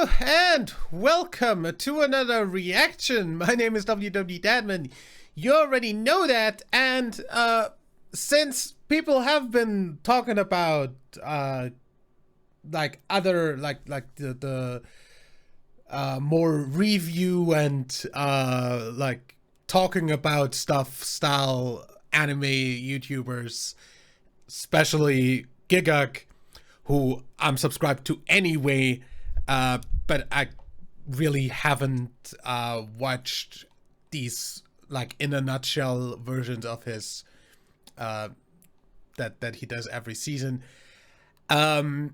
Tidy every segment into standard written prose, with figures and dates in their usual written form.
Hello and welcome to another reaction. My name is WW Dadman. You already know that, and since people have been talking about like other the more review and like talking about stuff style anime YouTubers, especially Gigguk, who I'm subscribed to anyway, but I really haven't watched these like in a nutshell versions of his that he does every season. I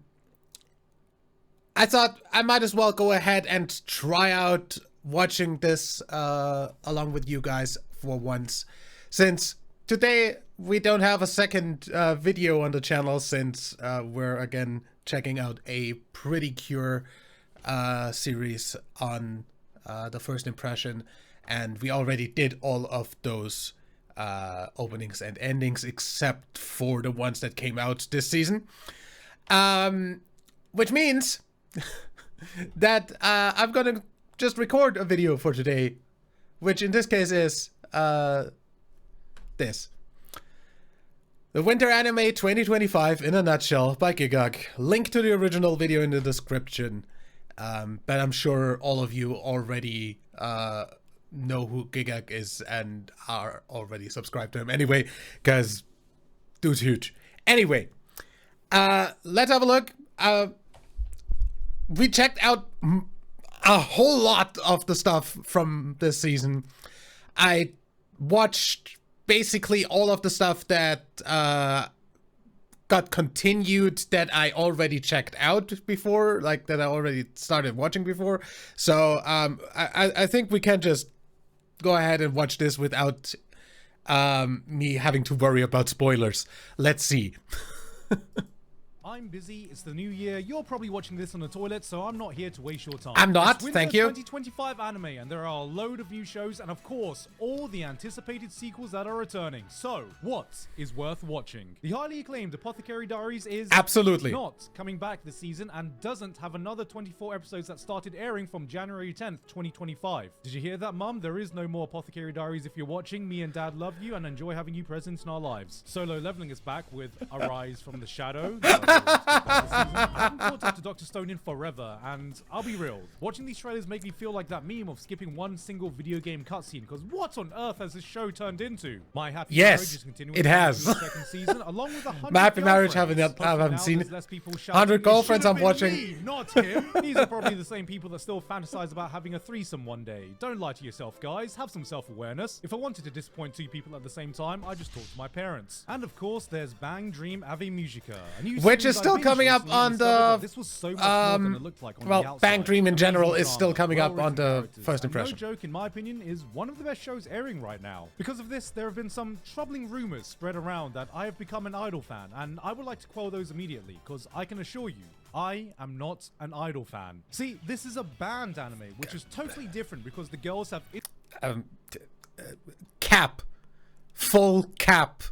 thought I might as well go ahead and try out watching this along with you guys for once, since today we don't have a second video on the channel, since we're again checking out a Pretty Cure series on the first impression, and we already did all of those openings and endings except for the ones that came out this season, which means that I'm gonna just record a video for today, which in this case is this. The Winter Anime 2025 in a nutshell by Gigguk. Link to the original video in the description. But I'm sure all of you already know who Gigguk is and are already subscribed to him anyway, because dude's huge. Anyway, let's have a look. We checked out a whole lot of the stuff from this season. I watched basically all of the stuff that got continued that I already checked out before, like that I already started watching before. So I think we can just go ahead and watch this without me having to worry about spoilers. Let's see. I'm busy, it's the new year, you're probably watching this on the toilet, so I'm not here to waste your time. I'm not, it's thank you. 2025 anime, and there are a load of new shows, and of course, all the anticipated sequels that are returning. So, what is worth watching? The highly acclaimed Apothecary Diaries is absolutely not coming back this season, and doesn't have another 24 episodes that started airing from January 10th, 2025. Did you hear that, Mum? There is no more Apothecary Diaries if you're watching. Me and Dad love you and enjoy having you present in our lives. Solo Leveling is back with Arise from the Shadow. I haven't caught up to Dr. Stone in forever, and I'll be real, watching these trailers make me feel like that meme of skipping one single video game cutscene, because what on earth has this show turned into? My Happy Marriage is continuing it has. the second season, along with 100 My Happy Marriage I haven't seen it. 100 girlfriends I'm watching. Me, not him. These are probably the same people that still fantasize about having a threesome one day. Don't lie to yourself, guys. Have some self-awareness. If I wanted to disappoint two people at the same time, I just talk to my parents. And of course, there's Bang Dream Ave Musica, which is still coming up on the this was so much more than it looked like on the Bang Dream in general is still coming up on the first impression. No Joke, in my opinion, is one of the best shows airing right now. Because of this, there have been some troubling rumors spread around that I have become an Idol fan, and I would like to quell those immediately, because I can assure you, I am not an Idol fan. See, this is a band anime, which is totally different because the girls have cap, full cap.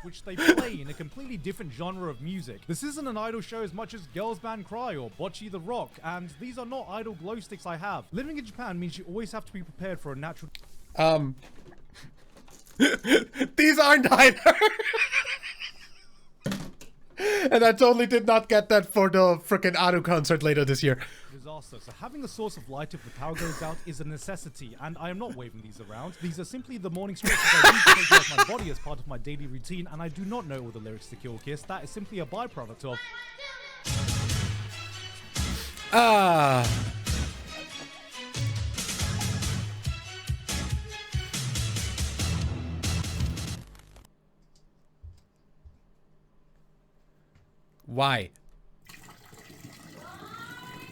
Which they play in a completely different genre of music. This isn't an idol show as much as Girls Band Cry or Bocce the Rock, and these are not idol glow sticks I have. Living in Japan means you always have to be prepared for a natural... These aren't either. And I totally did not get that for the frickin' Anu concert later this year. Disaster. So having a source of light if the power goes out is a necessity, and I am not waving these around. These are simply the morning stretches I do to take care of my body as part of my daily routine, and I do not know all the lyrics to Kill Kiss. That is simply a byproduct of... Why?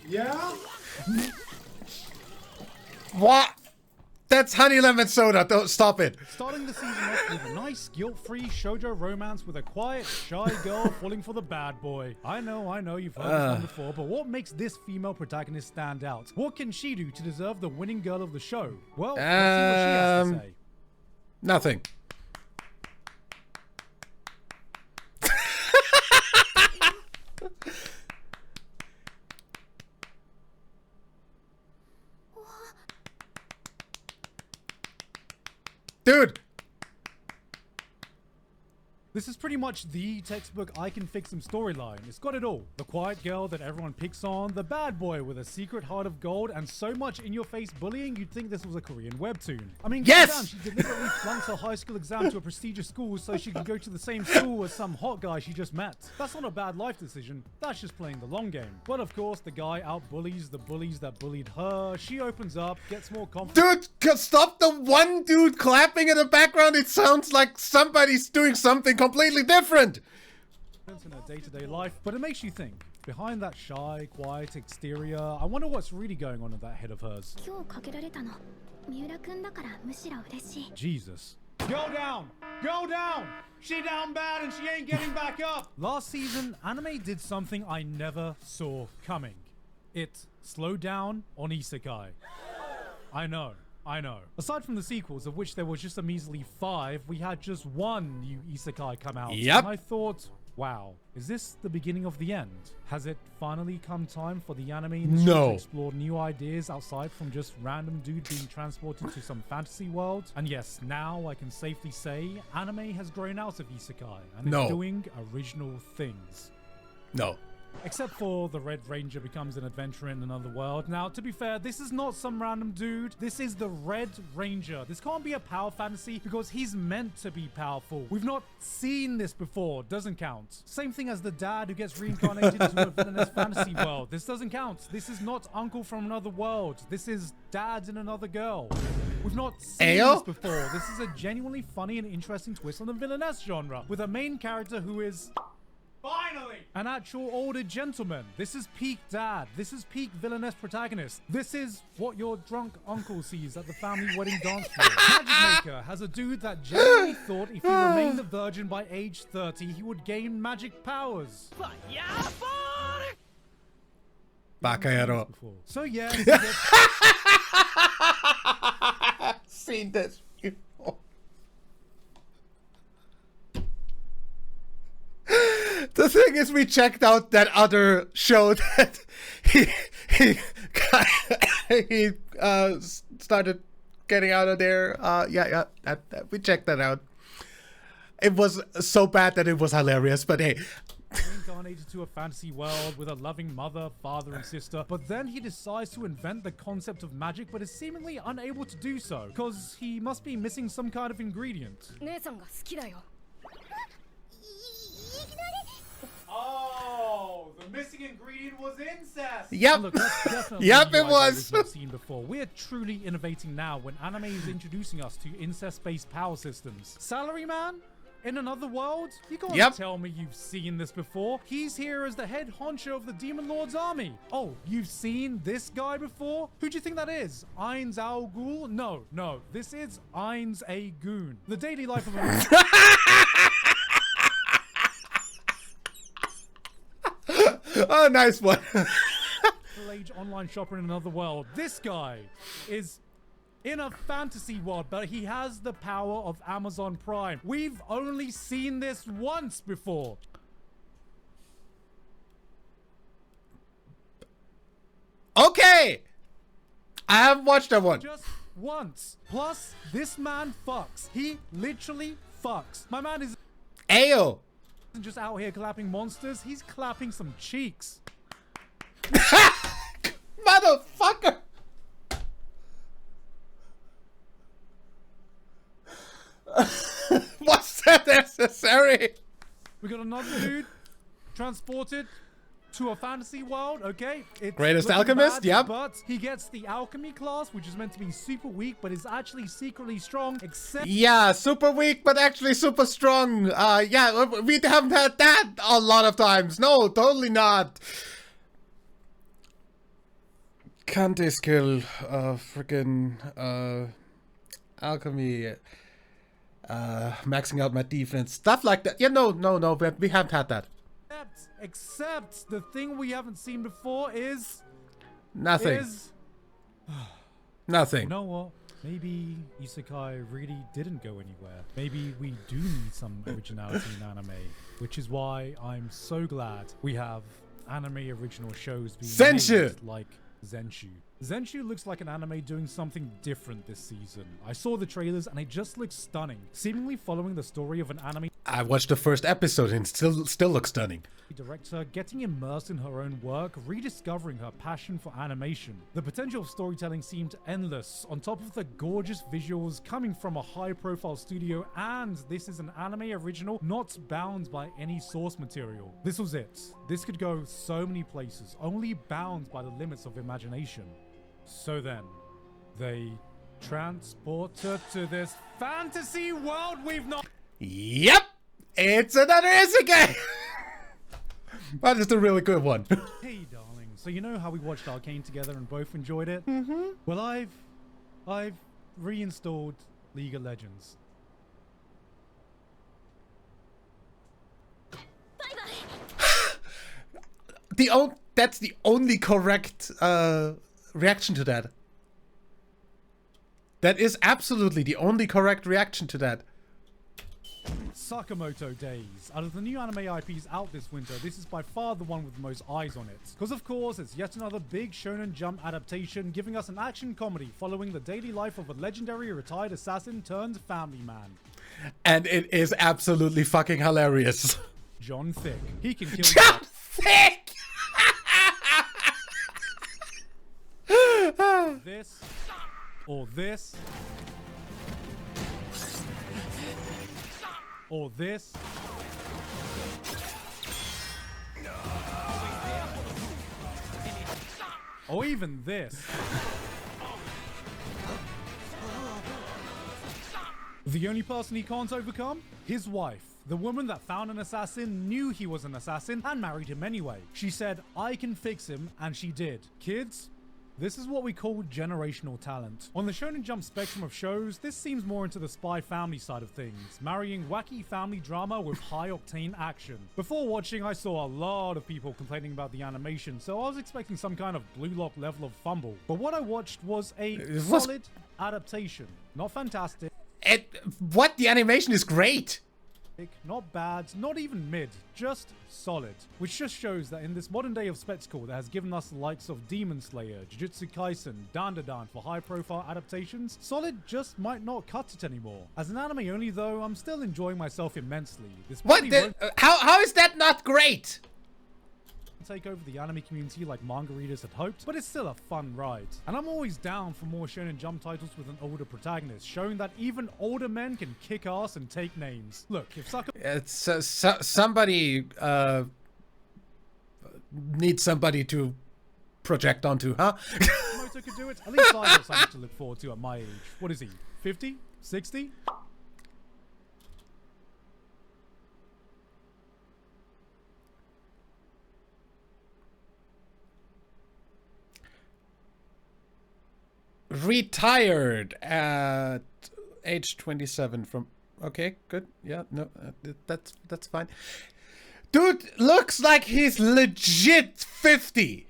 Yeah? What? That's honey lemon soda. Don't stop it. Starting the season off with a nice, guilt-free shoujo romance with a quiet, shy girl falling for the bad boy. I know, you've heard this one before, but what makes this female protagonist stand out? What can she do to deserve the winning girl of the show? Well, let's see what she has to say. Nothing. Dude! This is pretty much the textbook I can fix him storyline. It's got it all. The quiet girl that everyone picks on, the bad boy with a secret heart of gold, and so much in-your-face bullying you'd think this was a Korean webtoon. I mean, yes! Damn, she deliberately flunks her high school exam to a prestigious school so she can go to the same school as some hot guy she just met. That's not a bad life decision. That's just playing the long game. But of course, the guy out-bullies the bullies that bullied her. She opens up, gets more confident. Dude, stop the one dude clapping in the background. It sounds like somebody's doing something completely different. In her day-to-day life, but it makes you think. Behind that shy, quiet exterior, I wonder what's really going on in that head of hers. Jesus. Go down! Go down! She down bad and she ain't getting back up! Last season, anime did something I never saw coming. It slowed down on isekai. I know. Aside from the sequels, of which there was just a measly 5, we had just one new isekai come out. Yep. And I thought, wow, is this the beginning of the end? Has it finally come time for the anime industry to explore new ideas outside from just random dude being transported to some fantasy world? And yes, now I can safely say anime has grown out of isekai and is doing original things. No. Except for the Red Ranger becomes an adventurer in another world. Now, to be fair, this is not some random dude. This is the Red Ranger. This can't be a power fantasy because he's meant to be powerful. We've not seen this before. Doesn't count. Same thing as the dad who gets reincarnated into a villainous fantasy world. This doesn't count. This is not uncle from another world. This is dad and another girl. We've not seen this before. This is a genuinely funny and interesting twist on the villainess genre with a main character who is... finally! An actual older gentleman. This is peak dad. This is peak villainess protagonist. This is what your drunk uncle sees at the family wedding dance floor. Magic Maker has a dude that genuinely thought if he remained a virgin by age 30, he would gain magic powers. Baka. So yeah, seen this before. The thing is, we checked out that other show that he started getting out of there. We checked that out. It was so bad that it was hilarious, but hey. Reincarnated to a fantasy world with a loving mother, father, and sister, but then he decides to invent the concept of magic, but is seemingly unable to do so, because he must be missing some kind of ingredient. Oh, the missing ingredient was incest. Yep. Look, that's definitely it was. We've seen before. We're truly innovating now when anime is introducing us to incest-based power systems. Salaryman? In another world? You can't tell me you've seen this before. He's here as the head honcho of the Demon Lord's army. Oh, you've seen this guy before? Who do you think that is? Ainz Al Ghul? No. This is Ainz A Goon. The daily life of a... Oh, nice one. Middle-aged online shopper in another world. This guy is in a fantasy world, but he has the power of Amazon Prime. We've only seen this once before. Okay. I haven't watched that one. Just once. Plus, this man fucks. He literally fucks. My man is... Ayo. Just out here clapping monsters. He's clapping some cheeks. Motherfucker. Was that necessary? We got another dude transported to a fantasy world, okay? It's Greatest Alchemist, bad, yep. But he gets the alchemy class, which is meant to be super weak, but is actually secretly strong, except... Yeah, super weak, but actually super strong. Yeah, we haven't had that a lot of times. No, totally not. Can't skill, freaking, alchemy, maxing out my defense, stuff like that. Yeah, no, we haven't had that. Except the thing we haven't seen before is... Nothing. Nothing. You know what? Maybe Isekai really didn't go anywhere. Maybe we do need some originality in anime, which is why I'm so glad we have anime original shows being made like Zenshu. Zenshu looks like an anime doing something different this season. I saw the trailers and it just looks stunning, seemingly following the story of an anime I watched the first episode and it still looks stunning. director getting immersed in her own work, rediscovering her passion for animation. The potential of storytelling seemed endless, on top of the gorgeous visuals coming from a high-profile studio, and this is an anime original not bound by any source material. This was it. This could go so many places, only bound by the limits of imagination. So then, they transport her to this fantasy world we've not... Yep! It's another isekai! That is a really good one. Hey, darling. So you know how we watched Arcane together and both enjoyed it? Well, I've reinstalled League of Legends. That's the only correct reaction to that. That is absolutely the only correct reaction to that. Sakamoto Days. Out of the new anime IPs out this winter, this is by far the one with the most eyes on it. Because of course, it's yet another big Shonen Jump adaptation, giving us an action comedy following the daily life of a legendary retired assassin turned family man. And it is absolutely fucking hilarious. John Thick. He can kill John Thick! this, or this, or this. Or even this. The only person he can't overcome? His wife. The woman that found an assassin, knew he was an assassin, and married him anyway. She said, I can fix him, and she did. Kids? This is what we call generational talent. On the Shonen Jump spectrum of shows, this seems more into the spy family side of things, marrying wacky family drama with high-octane action. Before watching, I saw a lot of people complaining about the animation, so I was expecting some kind of Blue Lock level of fumble. But what I watched was a solid adaptation. Not fantastic. What? The animation is great. Not bad, not even mid, just solid. Which just shows that in this modern day of spectacle that has given us the likes of Demon Slayer, Jujutsu Kaisen, Dandadan for high profile adaptations, solid just might not cut it anymore. As an anime only though, I'm still enjoying myself immensely. This how is that not great? Take over the anime community like manga readers had hoped, but it's still a fun ride. And I'm always down for more Shonen Jump titles with an older protagonist, showing that even older men can kick ass and take names. Look, if somebody needs somebody to project onto, huh? Moto could do it, at least I got something to look forward to at my age. What is he, 50? 60? Retired at age 27 from... Okay, good. Yeah, no, that's fine. Dude looks like he's legit 50.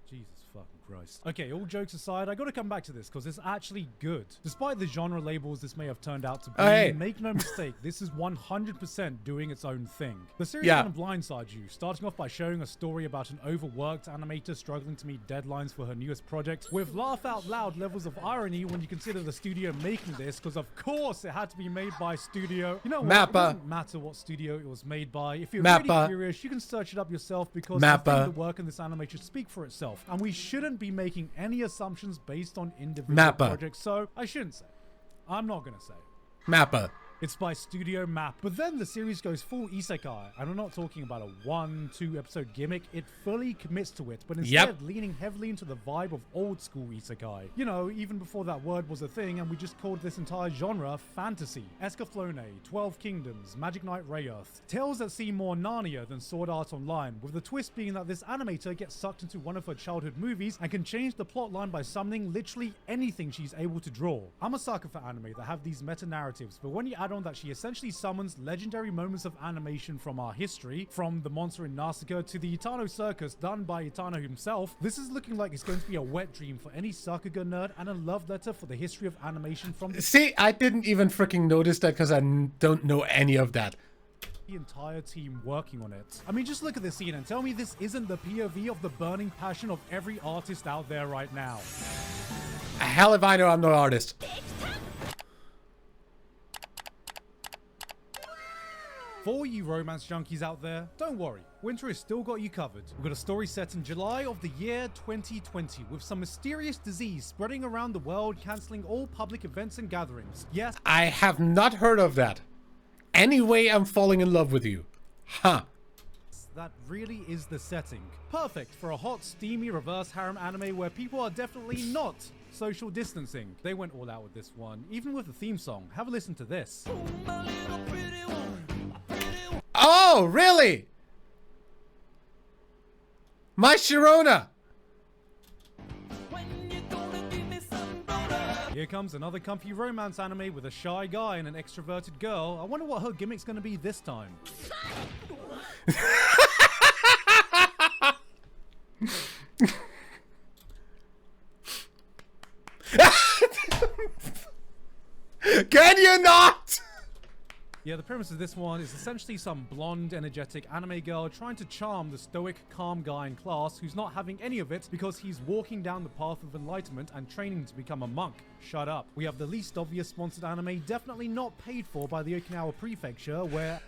Jesus fucking Christ. Okay, all jokes aside, I gotta come back to this because it's actually good. Despite the genre labels this may have turned out to be, make no mistake, this is 100% doing its own thing. The series kind of blindsides you, starting off by showing a story about an overworked animator struggling to meet deadlines for her newest project, with laugh-out-loud levels of irony when you consider the studio making this, because of course it had to be made by studio. You know what? It doesn't matter what studio it was made by. If you're really curious, you can search it up yourself because I think the work in this anime should speak for itself, and we shouldn't be making any assumptions based on individual projects, so I shouldn't say. I'm not gonna say. Mappa. It's by Studio Map. But then the series goes full isekai, and I'm not talking about a 1-2 episode gimmick. It fully commits to it, but instead leaning heavily into the vibe of old school isekai. You know, even before that word was a thing, and we just called this entire genre fantasy. Escaflowne, 12 Kingdoms, Magic Knight Rayearth. Tales that seem more Narnia than Sword Art Online, with the twist being that this animator gets sucked into one of her childhood movies and can change the plotline by summoning literally anything she's able to draw. I'm a sucker for anime that have these meta-narratives, but when you add on that she essentially summons legendary moments of animation from our history, from the monster in Nausicaa to the Itano circus done by Itano himself, this is looking like it's going to be a wet dream for any Sakuga nerd and a love letter for the history of animation from the... See, I didn't even freaking notice that because I don't know any of that. the entire team working on it. I mean, just look at this scene and tell me this isn't the POV of the burning passion of every artist out there right now. Hell if I know, I'm no artist. For you romance junkies out there, don't worry, winter has still got you covered. We've got a story set in July of the year 2020 with some mysterious disease spreading around the world, cancelling all public events and gatherings. Yes, I have not heard of that. Anyway, I'm falling in love with you. Huh. that really is the setting. Perfect for a hot, steamy reverse harem anime where people are definitely not social distancing. They went all out with this one, even with the theme song. Have a listen to this. Oh, really? My Sharona! Here comes another comfy romance anime with a shy guy and an extroverted girl. I wonder what her gimmick's gonna be this time. Can you not? Yeah, the premise of this one is essentially some blonde, energetic anime girl trying to charm the stoic, calm guy in class who's not having any of it because he's walking down the path of enlightenment and training to become a monk. Shut up. We have the least obvious sponsored anime, definitely not paid for by the Okinawa prefecture, where...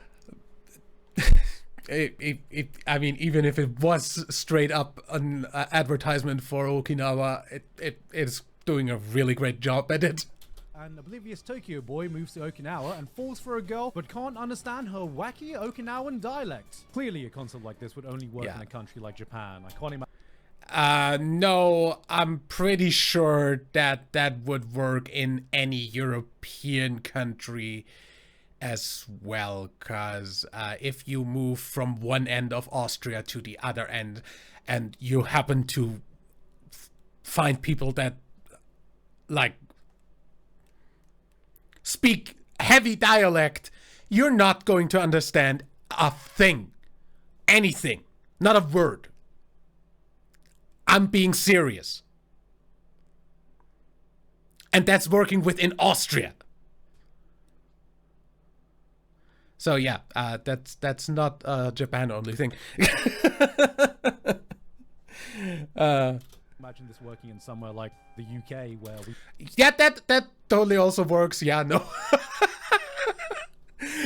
I mean, even if it was straight up an advertisement for Okinawa, it is doing a really great job at it. An oblivious Tokyo boy moves to Okinawa and falls for a girl but can't understand her wacky Okinawan dialect. Clearly a concept like this would only work in a country like Japan. I can't imagine. No, I'm pretty sure that that would work in any European country as well, because if you move from one end of Austria to the other end and you happen to find people that like speak heavy dialect, you're not going to understand a thing, anything, not a word. I'm being serious. And that's working within Austria. So yeah, that's not a Japan only thing. Imagine this working in somewhere like the UK where we... Yeah, that totally also works. Yeah, no.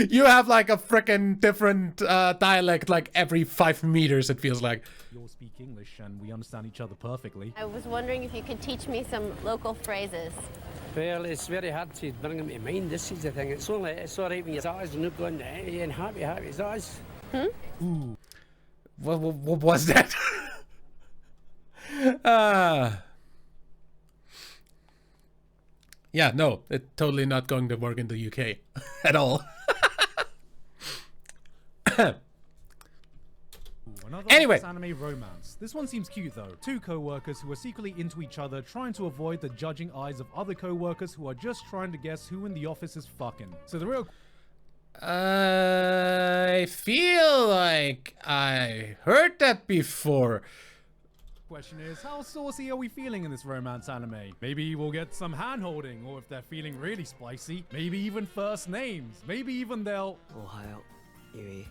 You have like a freaking different dialect like every 5 meters, it feels like. You all speak English and we understand each other perfectly. I was wondering if you could teach me some local phrases. Well, it's very hard to bring them to mind. This is the thing. It's all right when your eyes are not going and happy eyes. Ooh. What was that? Yeah, no, it's totally not going to work in the UK at all. Anyway, anime romance. This one seems cute though. Two co-workers who are secretly into each other, trying to avoid the judging eyes of other co-workers who are just trying to guess who in the office is fucking. So the real... I feel like I heard that before. Question is, how saucy are we feeling in this romance anime? Maybe we'll get some hand-holding, or if they're feeling really spicy, maybe even first names. Maybe even they'll... Ohio, Yui.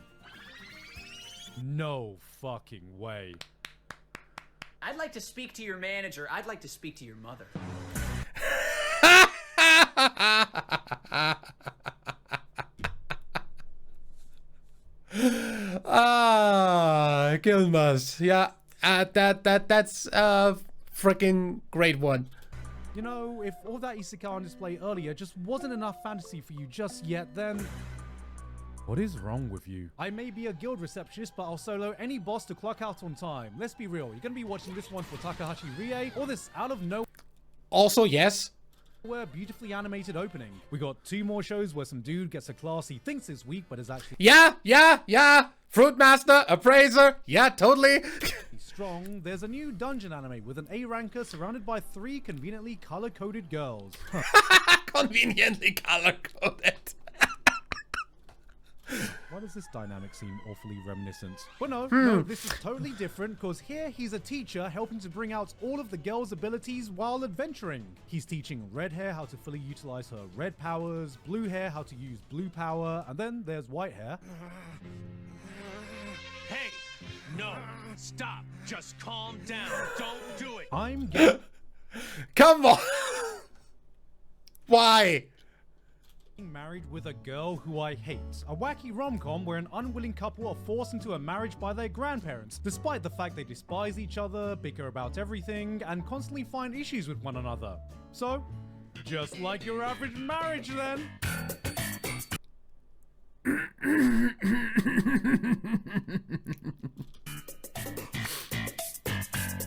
No fucking way. I'd like to speak to your manager. I'd like to speak to your mother. Gilmas. Yeah, that's a freaking great one. You know, if all that isekai on display earlier just wasn't enough fantasy for you just yet, then... What is wrong with you? I may be a guild receptionist, but I'll solo any boss to clock out on time. Let's be real, you're gonna be watching this one for Takahashi Rie, or this out of nowhere... Also, yes. Beautifully animated opening. We got 2 more shows where some dude gets a class he thinks is weak, but is actually... Yeah. Fruit Master, Appraiser, yeah, totally. Strong. There's a new dungeon anime with an A ranker surrounded by 3 conveniently color-coded girls. Conveniently color-coded. Why does this dynamic seem awfully reminiscent? But no, this is totally different because here he's a teacher helping to bring out all of the girls' abilities while adventuring. He's teaching red hair how to fully utilize her red powers, blue hair how to use blue power, and then there's white hair. Hey, no, stop, just calm down, don't do it. I'm getting Come on! Why? married with a girl who I hate. A wacky rom-com where an unwilling couple are forced into a marriage by their grandparents, despite the fact they despise each other, bicker about everything, and constantly find issues with one another. So, just like your average marriage then.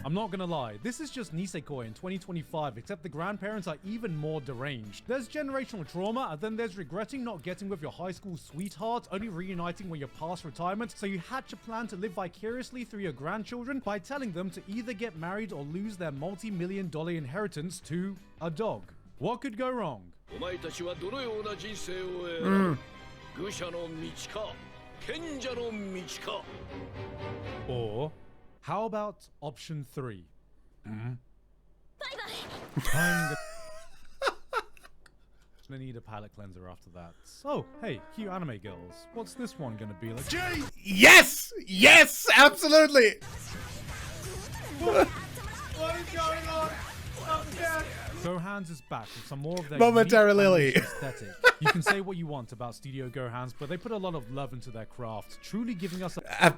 I'm not gonna lie, this is just Nisekoi in 2025, except the grandparents are even more deranged. There's generational trauma, and then there's regretting not getting with your high school sweetheart, only reuniting when you're past retirement, so you hatch a plan to live vicariously through your grandchildren by telling them to either get married or lose their multi-million-dollar inheritance to a dog. What could go wrong? お前たちはどのような人生を選ぶ愚者の道か賢者の道か Or, how about option 3? I'm gonna need a palate cleanser after that. Oh, hey, cute anime girls. What's this one gonna be like? Yes! Yes! Absolutely! What is going on? Gohan's is back with some more of their Momentarily. unique aesthetic. You can say what you want about Studio Gohan's, but they put a lot of love into their craft, truly giving us a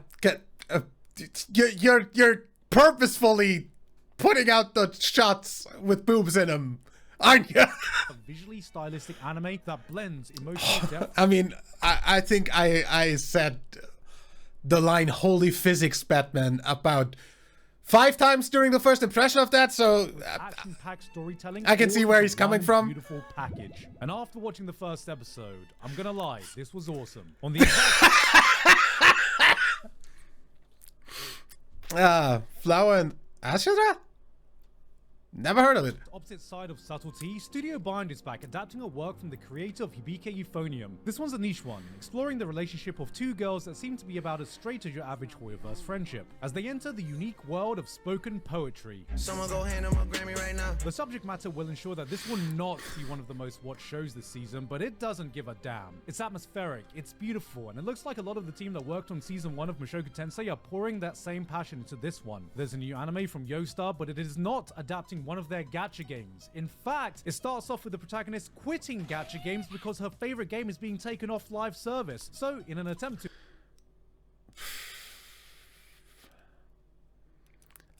You're purposefully putting out the shots with boobs in them, aren't you? a visually stylistic anime that blends emotional depth. I mean, I think I said the line "Holy physics, Batman" about 5 times during the first impression of that, so Action-packed storytelling. I can see where all he's into coming one from. Beautiful package. And after watching the first episode, I'm gonna lie, this was awesome. On the Flower and Ashura? Never heard of it. opposite side of subtlety, Studio Bind is back, adapting a work from the creator of Hibike Euphonium. This one's a niche one, exploring the relationship of 2 girls that seem to be about as straight as your average Hoyoverse friendship, as they enter the unique world of spoken poetry. Someone go hand on my Grammy right now. The subject matter will ensure that this will not be one of the most watched shows this season, but it doesn't give a damn. It's atmospheric, it's beautiful, and it looks like a lot of the team that worked on season 1 of Mushoku Tensei are pouring that same passion into this one. There's a new anime from Yoastar, but it is not adapting one of their gacha games. In fact, it starts off with the protagonist quitting gacha games because her favorite game is being taken off live service. So, in an attempt to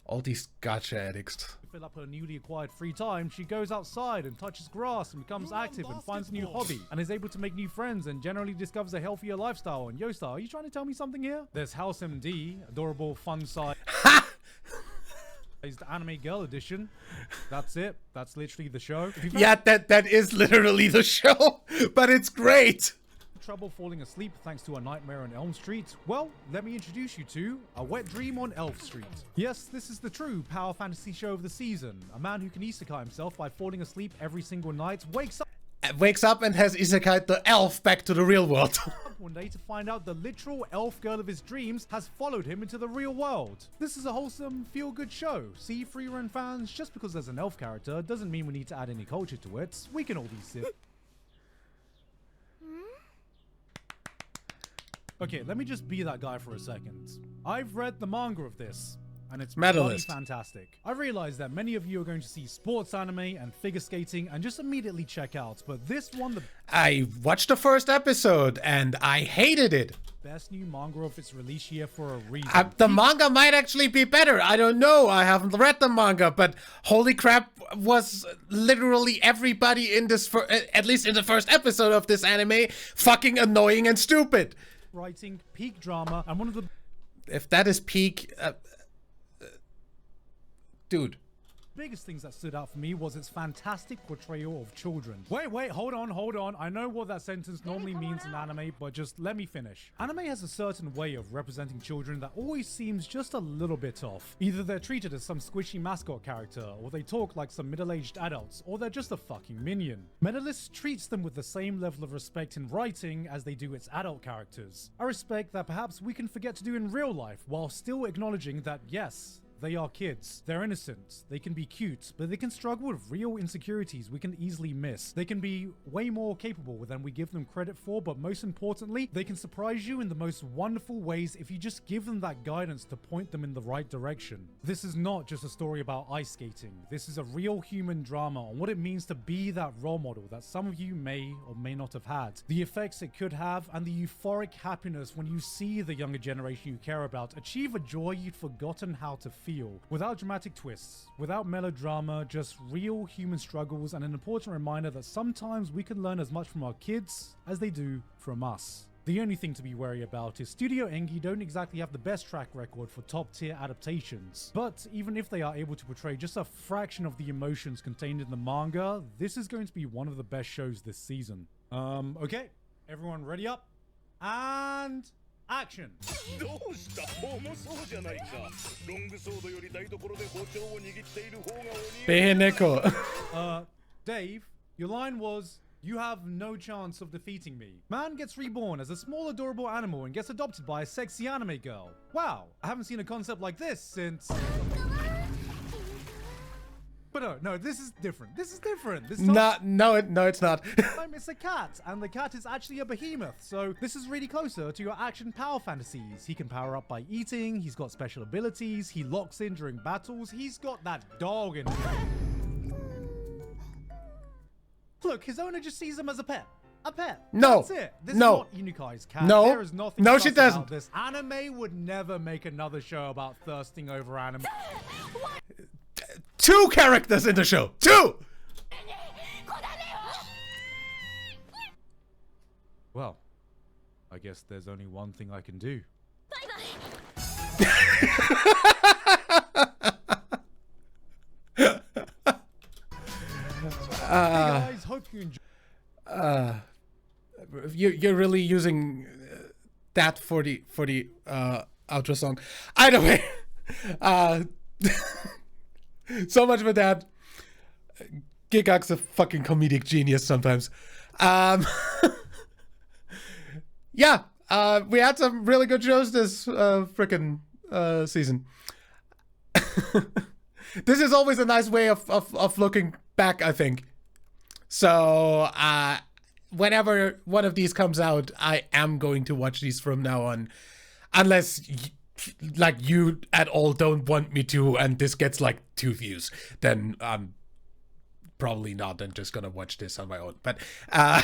All these gacha addicts. fill up her newly acquired free time, she goes outside and touches grass and becomes active and finds a new hobby and is able to make new friends and generally discovers a healthier lifestyle. And Yoastar, are you trying to tell me something here? There's House MD, adorable, fun side. Is the anime girl edition. That's it. That's literally the show. If you've Yeah, that is literally the show, but it's great. trouble falling asleep thanks to a nightmare on Elm Street, well, let me introduce you to A Wet Dream on Elf Street. Yes, this is the true power fantasy show of the season. A man who can isekai himself by falling asleep every single night Wakes up and has isekai the elf back to the real world. one day to find out the literal elf girl of his dreams has followed him into the real world. This is a wholesome, feel-good show. See, free run fans, just because there's an elf character doesn't mean we need to add any culture to it. We can all be sick. Okay, let me just be that guy for a second. I've read the manga of this, and it's bloody Medalist. fantastic. I realize that many of you are going to see sports anime and figure skating and just immediately check out, but this one, the I watched the first episode and I hated it. best new manga of its release year for a reason. The manga might actually be better. I don't know. I haven't read the manga, but holy crap, was literally everybody in this, at least in the first episode of this anime, fucking annoying and stupid. Writing, peak drama, and one of the If that is peak, dude, biggest things that stood out for me was its fantastic portrayal of children. Wait, hold on. I know what that sentence normally means in anime, but just let me finish. Anime has a certain way of representing children that always seems just a little bit off. Either they're treated as some squishy mascot character, or they talk like some middle-aged adults, or they're just a fucking minion. Medalist treats them with the same level of respect in writing as they do its adult characters. A respect that perhaps we can forget to do in real life, while still acknowledging that yes, they are kids. They're innocent. They can be cute, but they can struggle with real insecurities we can easily miss. They can be way more capable than we give them credit for, but most importantly, they can surprise you in the most wonderful ways if you just give them that guidance to point them in the right direction. This is not just a story about ice skating. This is a real human drama on what it means to be that role model that some of you may or may not have had, the effects it could have, and the euphoric happiness when you see the younger generation you care about achieve a joy you'd forgotten how to feel. Without dramatic twists, without melodrama, just real human struggles, and an important reminder that sometimes we can learn as much from our kids as they do from us. The only thing to be wary about is Studio Engi don't exactly have the best track record for top tier adaptations, but even if they are able to portray just a fraction of the emotions contained in the manga, this is going to be one of the best shows this season. Okay, everyone ready up? And action! どうした重そうじゃないかロングソードより台所で包丁を握っている方が鬼 Dave, your line was, "You have no chance of defeating me." Man gets reborn as a small adorable animal and gets adopted by a sexy anime girl. Wow, I haven't seen a concept like this since... But no, this is different. This is not... No, it's not. It's a cat, and the cat is actually a behemoth, so this is really closer to your action power fantasies. He can power up by eating, he's got special abilities, he locks in during battles, he's got that dog in him. Look, his owner just sees him as a pet. A pet. No. That's it. This No. is not Inukai's cat. No. There is nothing No, sus she about doesn't. This. Anime would never make another show about thirsting over anime. 2 characters in the show. 2! Well, I guess there's only one thing I can do. Hey guys, hope you enjoy. You're really using that for the outro song. Either way, so much for that. Gigguk's a fucking comedic genius sometimes. Yeah, we had some really good shows this frickin' season. This is always a nice way of looking back, I think. So, whenever one of these comes out, I am going to watch these from now on. Unless, like, you at all don't want me to, and this gets, like, 2 views. Then I'm probably not, and just gonna watch this on my own. But, I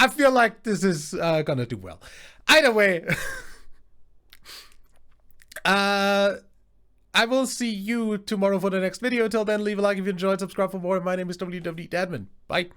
feel like this is gonna do well. Either way, I will see you tomorrow for the next video. Till then, leave a like if you enjoyed, subscribe for more. My name is WWDadman. Bye.